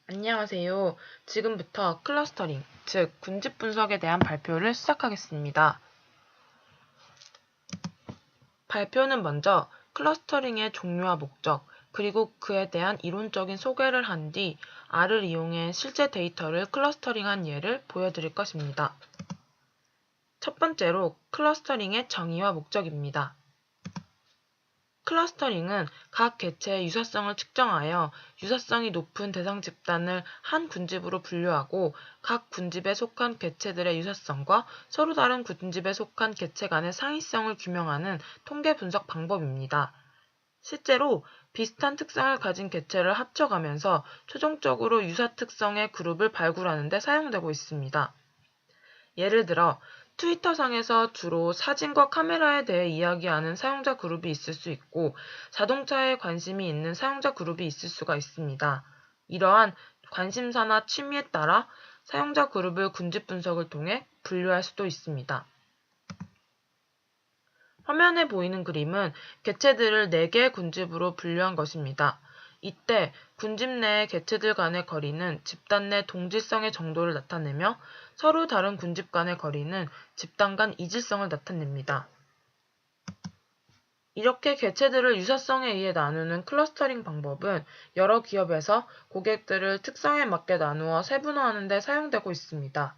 안녕하세요. 지금부터 클러스터링, 즉 군집 분석에 대한 발표를 시작하겠습니다. 발표는 먼저 클러스터링의 종류와 목적, 그리고 그에 대한 이론적인 소개를 한 뒤 R을 이용해 실제 데이터를 클러스터링한 예를 보여드릴 것입니다. 첫 번째로 클러스터링의 정의와 목적입니다. 클러스터링은 각 개체의 유사성을 측정하여 유사성이 높은 대상 집단을 한 군집으로 분류하고 각 군집에 속한 개체들의 유사성과 서로 다른 군집에 속한 개체 간의 상이성을 규명하는 통계 분석 방법입니다. 실제로 비슷한 특성을 가진 개체를 합쳐가면서 최종적으로 유사 특성의 그룹을 발굴하는 데 사용되고 있습니다. 예를 들어 트위터상에서 주로 사진과 카메라에 대해 이야기하는 사용자 그룹이 있을 수 있고 자동차에 관심이 있는 사용자 그룹이 있을 수가 있습니다. 이러한 관심사나 취미에 따라 사용자 그룹을 군집 분석을 통해 분류할 수도 있습니다. 화면에 보이는 그림은 개체들을 4개의 군집으로 분류한 것입니다. 이때 군집 내의 개체들 간의 거리는 집단 내 동질성의 정도를 나타내며 서로 다른 군집 간의 거리는 집단 간 이질성을 나타냅니다. 이렇게 개체들을 유사성에 의해 나누는 클러스터링 방법은 여러 기업에서 고객들을 특성에 맞게 나누어 세분화하는 데 사용되고 있습니다.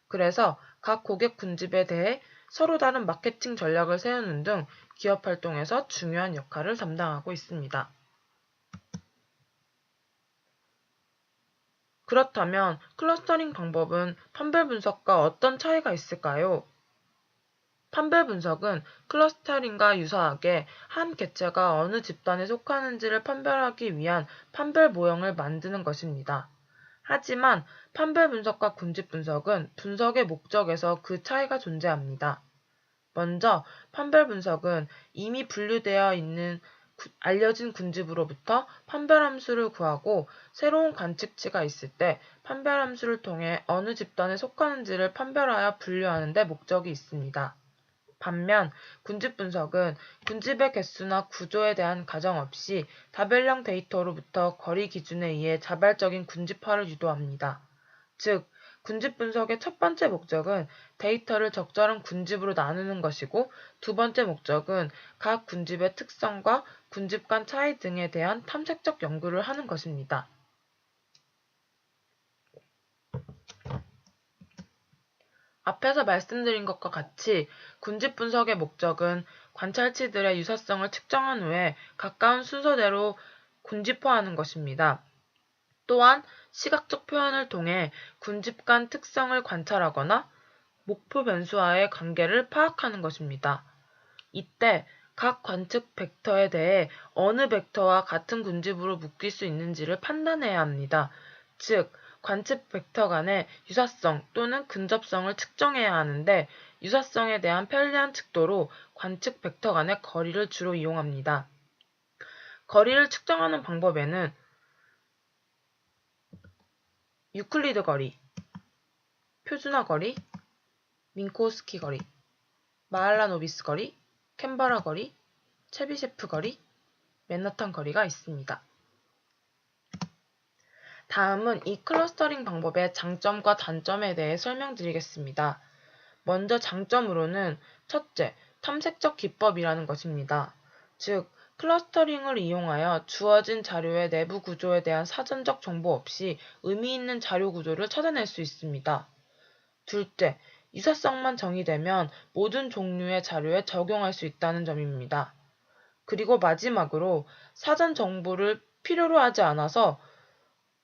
그래서 각 고객 군집에 대해 서로 다른 마케팅 전략을 세우는 등 기업 활동에서 중요한 역할을 담당하고 있습니다. 그렇다면 클러스터링 방법은 판별 분석과 어떤 차이가 있을까요? 판별 분석은 클러스터링과 유사하게 한 개체가 어느 집단에 속하는지를 판별하기 위한 판별 모형을 만드는 것입니다. 하지만 판별 분석과 군집 분석은 분석의 목적에서 그 차이가 존재합니다. 먼저 판별 분석은 이미 분류되어 있는 알려진 군집으로부터 판별 함수를 구하고 새로운 관측치가 있을 때 판별 함수를 통해 어느 집단에 속하는지를 판별하여 분류하는 데 목적이 있습니다. 반면 군집 분석은 군집의 개수나 구조에 대한 가정 없이 다별형 데이터로부터 거리 기준에 의해 자발적인 군집화를 유도합니다. 즉, 군집 분석의 첫 번째 목적은 데이터를 적절한 군집으로 나누는 것이고 두 번째 목적은 각 군집의 특성과 군집 간 차이 등에 대한 탐색적 연구를 하는 것입니다. 앞에서 말씀드린 것과 같이 군집 분석의 목적은 관찰치들의 유사성을 측정한 후에 가까운 순서대로 군집화하는 것입니다. 또한 시각적 표현을 통해 군집 간 특성을 관찰하거나 목표 변수와의 관계를 파악하는 것입니다. 이때 각 관측 벡터에 대해 어느 벡터와 같은 군집으로 묶일 수 있는지를 판단해야 합니다. 즉, 관측 벡터 간의 유사성 또는 근접성을 측정해야 하는데 유사성에 대한 편리한 척도로 관측 벡터 간의 거리를 주로 이용합니다. 거리를 측정하는 방법에는 유클리드 거리, 표준화 거리, 민코스키 거리, 마할라노비스 거리, 캔버라 거리, 체비셰프 거리, 맨하탄 거리가 있습니다. 다음은 이 클러스터링 방법의 장점과 단점에 대해 설명드리겠습니다. 먼저 장점으로는 첫째, 탐색적 기법이라는 것입니다. 즉, 클러스터링을 이용하여 주어진 자료의 내부 구조에 대한 사전적 정보 없이 의미 있는 자료 구조를 찾아낼 수 있습니다. 둘째, 유사성만 정의되면 모든 종류의 자료에 적용할 수 있다는 점입니다. 그리고 마지막으로 사전 정보를 필요로 하지 않아서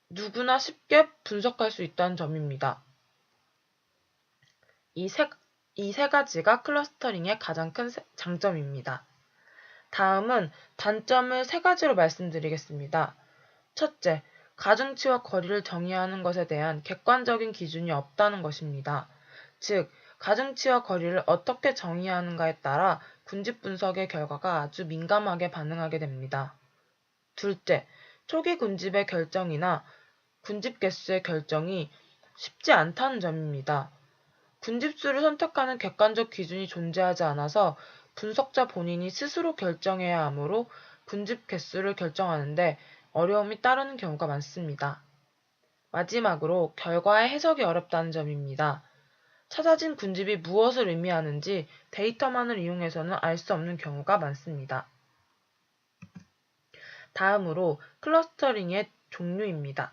누구나 쉽게 분석할 수 있다는 점입니다. 이 세 가지가 클러스터링의 가장 큰 장점입니다. 다음은 단점을 3가지로 말씀드리겠습니다. 첫째, 가중치와 거리를 정의하는 것에 대한 객관적인 기준이 없다는 것입니다. 즉, 가중치와 거리를 어떻게 정의하는가에 따라 군집 분석의 결과가 아주 민감하게 반응하게 됩니다. 둘째, 초기 군집의 결정이나 군집 개수의 결정이 쉽지 않다는 점입니다. 군집수를 선택하는 객관적 기준이 존재하지 않아서 분석자 본인이 스스로 결정해야 하므로 군집 개수를 결정하는데 어려움이 따르는 경우가 많습니다. 마지막으로 결과의 해석이 어렵다는 점입니다. 찾아진 군집이 무엇을 의미하는지 데이터만을 이용해서는 알 수 없는 경우가 많습니다. 다음으로 클러스터링의 종류입니다.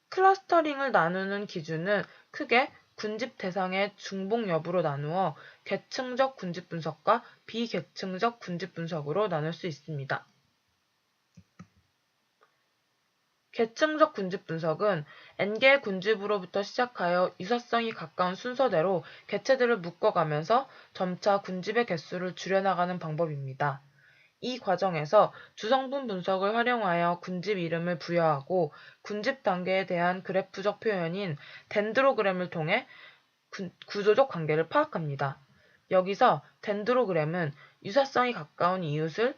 클러스터링을 나누는 기준은 크게 군집 대상의 중복 여부로 나누어 계층적 군집 분석과 비계층적 군집 분석으로 나눌 수 있습니다. 계층적 군집 분석은 N개의 군집으로부터 시작하여 유사성이 가까운 순서대로 개체들을 묶어가면서 점차 군집의 개수를 줄여나가는 방법입니다. 이 과정에서 주성분 분석을 활용하여 군집 이름을 부여하고 군집 단계에 대한 그래프적 표현인 덴드로그램을 통해 구조적 관계를 파악합니다. 여기서 덴드로그램은 유사성이 가까운 이웃을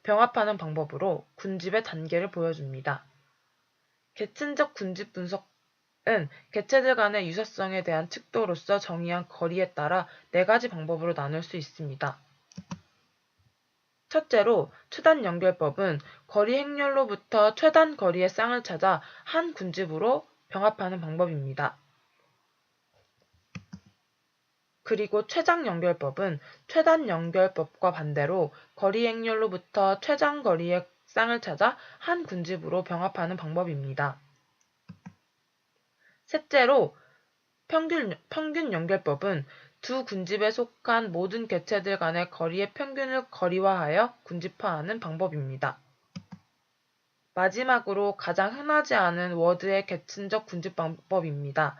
병합하는 방법으로 군집의 단계를 보여줍니다. 계층적 군집 분석은 개체들 간의 유사성에 대한 척도로서 정의한 거리에 따라 4가지 방법으로 나눌 수 있습니다. 첫째로 최단 연결법은 거리 행렬로부터 최단 거리의 쌍을 찾아 한 군집으로 병합하는 방법입니다. 그리고 최장 연결법은 최단 연결법과 반대로 거리 행렬로부터 최장 거리의 쌍을 찾아 한 군집으로 병합하는 방법입니다. 셋째로 평균 연결법은 두 군집에 속한 모든 개체들 간의 거리의 평균을 거리화하여 군집화하는 방법입니다. 마지막으로 가장 흔하지 않은 워드의 계층적 군집 방법입니다.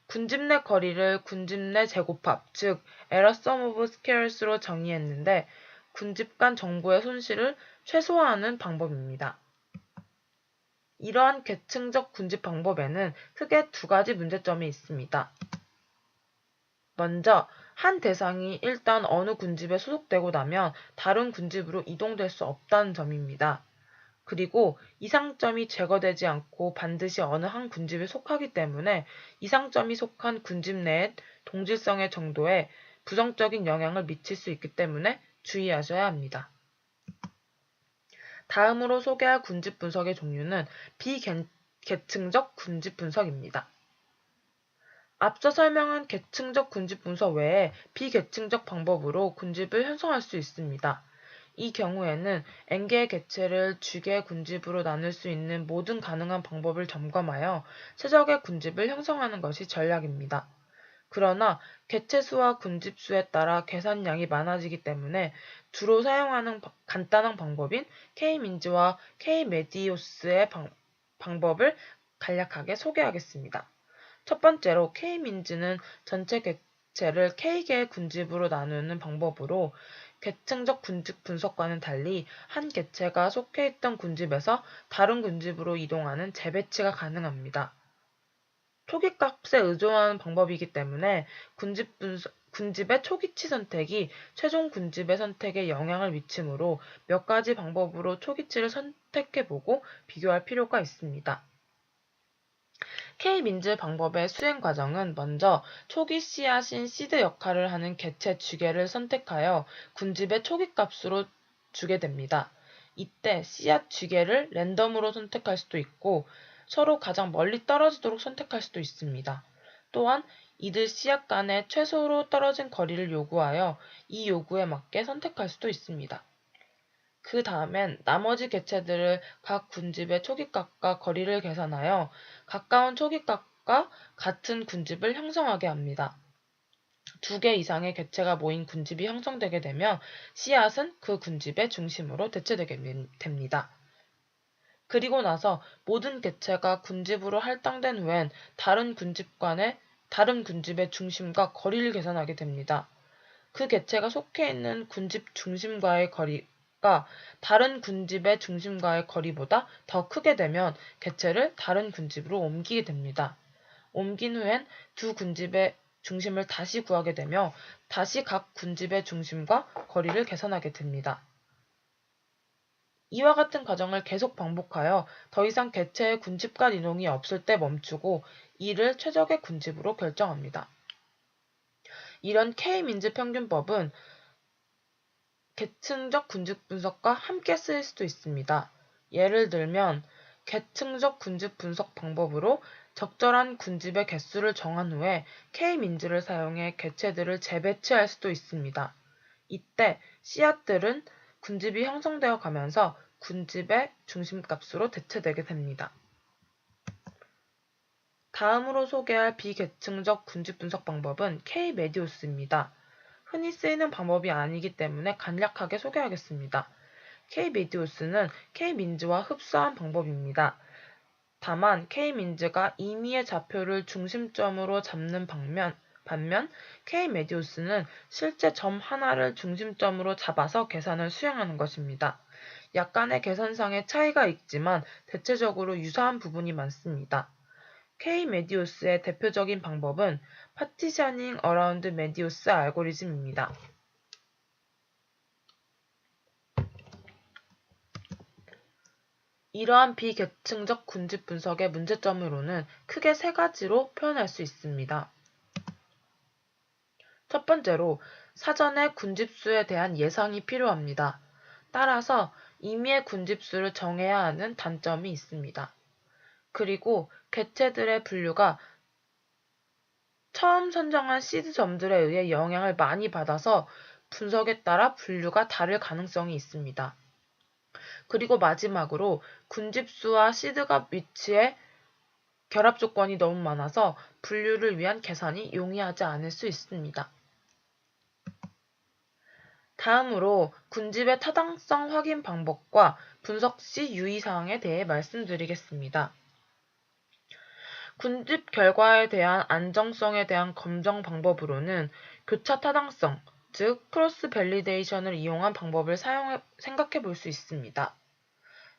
군집 내 거리를 군집 내 제곱합, 즉 에러 썸 오브 스퀘어스로 정의했는데 군집 간 정보의 손실을 최소화하는 방법입니다. 이러한 계층적 군집 방법에는 크게 2가지 문제점이 있습니다. 먼저 한 대상이 일단 어느 군집에 소속되고 나면 다른 군집으로 이동될 수 없다는 점입니다. 그리고 이상점이 제거되지 않고 반드시 어느 한 군집에 속하기 때문에 이상점이 속한 군집 내의 동질성의 정도에 부정적인 영향을 미칠 수 있기 때문에 주의하셔야 합니다. 다음으로 소개할 군집 분석의 종류는 비계층적 군집 분석입니다. 앞서 설명한 계층적 군집 분석 외에 비계층적 방법으로 군집을 형성할 수 있습니다. 이 경우에는 N개의 개체를 G개의 군집으로 나눌 수 있는 모든 가능한 방법을 점검하여 최적의 군집을 형성하는 것이 전략입니다. 그러나 개체 수와 군집 수에 따라 계산량이 많아지기 때문에 주로 사용하는 간단한 방법인 K-민즈와 K-메디오스의 방법을 간략하게 소개하겠습니다. 첫 번째로 K-민즈는 전체 개체를 K개의 군집으로 나누는 방법으로 계층적 군집 분석과는 달리 한 개체가 속해 있던 군집에서 다른 군집으로 이동하는 재배치가 가능합니다. 초기값에 의존하는 방법이기 때문에 군집의 초기치 선택이 최종 군집의 선택에 영향을 미치므로 몇 가지 방법으로 초기치를 선택해보고 비교할 필요가 있습니다. K-민즈 방법의 수행 과정은 먼저 초기 씨앗인 시드 역할을 하는 개체 G개를 선택하여 군집의 초기값으로 주게 됩니다. 이때 씨앗 G개를 랜덤으로 선택할 수도 있고 서로 가장 멀리 떨어지도록 선택할 수도 있습니다. 또한 이들 씨앗 간의 최소로 떨어진 거리를 요구하여 이 요구에 맞게 선택할 수도 있습니다. 그 다음엔 나머지 개체들을 각 군집의 초기값과 거리를 계산하여 가까운 초기값과 같은 군집을 형성하게 합니다. 2개 이상의 개체가 모인 군집이 형성되게 되면 씨앗은 그 군집의 중심으로 대체되게 됩니다. 그리고 나서 모든 개체가 군집으로 할당된 후엔 다른 군집의 중심과 거리를 계산하게 됩니다. 그 개체가 속해 있는 군집 중심과의 거리가 다른 군집의 중심과의 거리보다 더 크게 되면 개체를 다른 군집으로 옮기게 됩니다. 옮긴 후엔 두 군집의 중심을 다시 구하게 되며 다시 각 군집의 중심과 거리를 계산하게 됩니다. 이와 같은 과정을 계속 반복하여 더 이상 개체의 군집 간 이동이 없을 때 멈추고 이를 최적의 군집으로 결정합니다. 이런 K-민즈 평균법은 계층적 군집 분석과 함께 쓰일 수도 있습니다. 예를 들면 계층적 군집 분석 방법으로 적절한 군집의 개수를 정한 후에 K민즈를 사용해 개체들을 재배치할 수도 있습니다. 이때 씨앗들은 군집이 형성되어 가면서 군집의 중심값으로 대체되게 됩니다. 다음으로 소개할 비계층적 군집 분석 방법은 K-메디우스입니다. 흔히 쓰이는 방법이 아니기 때문에 간략하게 소개하겠습니다. K-메디우스는 K-민즈와 흡사한 방법입니다. 다만 K-민즈가 임의의 좌표를 중심점으로 잡는 반면 K-메디우스는 실제 점 하나를 중심점으로 잡아서 계산을 수행하는 것입니다. 약간의 계산상의 차이가 있지만 대체적으로 유사한 부분이 많습니다. K-메디우스의 대표적인 방법은 파티셔닝 어라운드 메디우스 알고리즘입니다. 이러한 비계층적 군집 분석의 문제점으로는 크게 세 가지로 표현할 수 있습니다. 첫 번째로 사전에 군집수에 대한 예상이 필요합니다. 따라서 임의의 군집수를 정해야 하는 단점이 있습니다. 그리고 개체들의 분류가 처음 선정한 시드 점들에 의해 영향을 많이 받아서 분석에 따라 분류가 다를 가능성이 있습니다. 그리고 마지막으로 군집수와 시드갑 위치의 결합 조건이 너무 많아서 분류를 위한 계산이 용이하지 않을 수 있습니다. 다음으로 군집의 타당성 확인 방법과 분석 시 유의사항에 대해 말씀드리겠습니다. 군집 결과에 대한 안정성에 대한 검정 방법으로는 교차 타당성, 즉 크로스 밸리데이션을 이용한 방법을 생각해 볼 수 있습니다.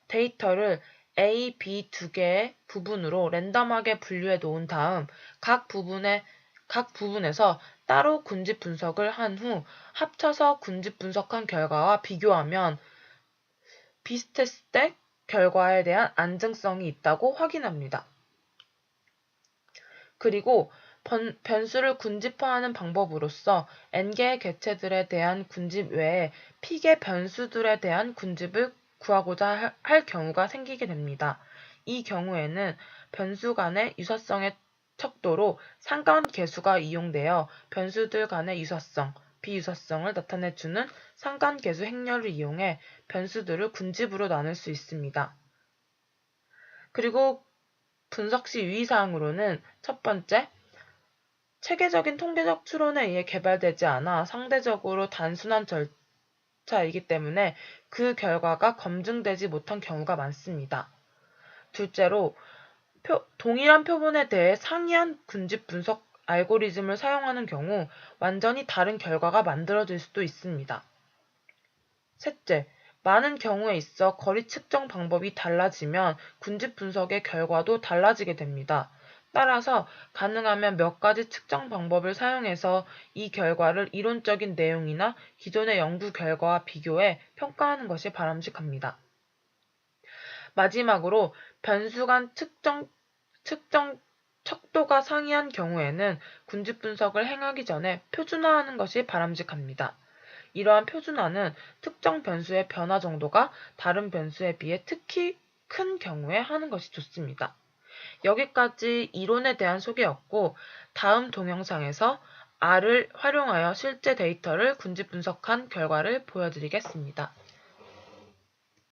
데이터를 A, B 두 개의 부분으로 랜덤하게 분류해 놓은 다음 각 부분에서 따로 군집 분석을 한 후 합쳐서 군집 분석한 결과와 비교하면 비슷했을 때 결과에 대한 안정성이 있다고 확인합니다. 그리고 변수를 군집화하는 방법으로서 n개의 개체들에 대한 군집 외에 p개 변수들에 대한 군집을 구하고자 할 경우가 생기게 됩니다. 이 경우에는 변수 간의 유사성의 척도로 상관계수가 이용되어 변수들 간의 유사성, 비유사성을 나타내주는 상관계수 행렬을 이용해 변수들을 군집으로 나눌 수 있습니다. 그리고 분석 시 유의사항으로는 첫 번째, 체계적인 통계적 추론에 의해 개발되지 않아 상대적으로 단순한 절차이기 때문에 그 결과가 검증되지 못한 경우가 많습니다. 둘째로, 동일한 표본에 대해 상이한 군집 분석 알고리즘을 사용하는 경우 완전히 다른 결과가 만들어질 수도 있습니다. 셋째, 많은 경우에 있어 거리 측정 방법이 달라지면 군집 분석의 결과도 달라지게 됩니다. 따라서 가능하면 몇 가지 측정 방법을 사용해서 이 결과를 이론적인 내용이나 기존의 연구 결과와 비교해 평가하는 것이 바람직합니다. 마지막으로 변수 간 측정 척도가 상이한 경우에는 군집 분석을 행하기 전에 표준화하는 것이 바람직합니다. 이러한 표준화는 특정 변수의 변화 정도가 다른 변수에 비해 특히 큰 경우에 하는 것이 좋습니다. 여기까지 이론에 대한 소개였고, 다음 동영상에서 R을 활용하여 실제 데이터를 군집 분석한 결과를 보여드리겠습니다.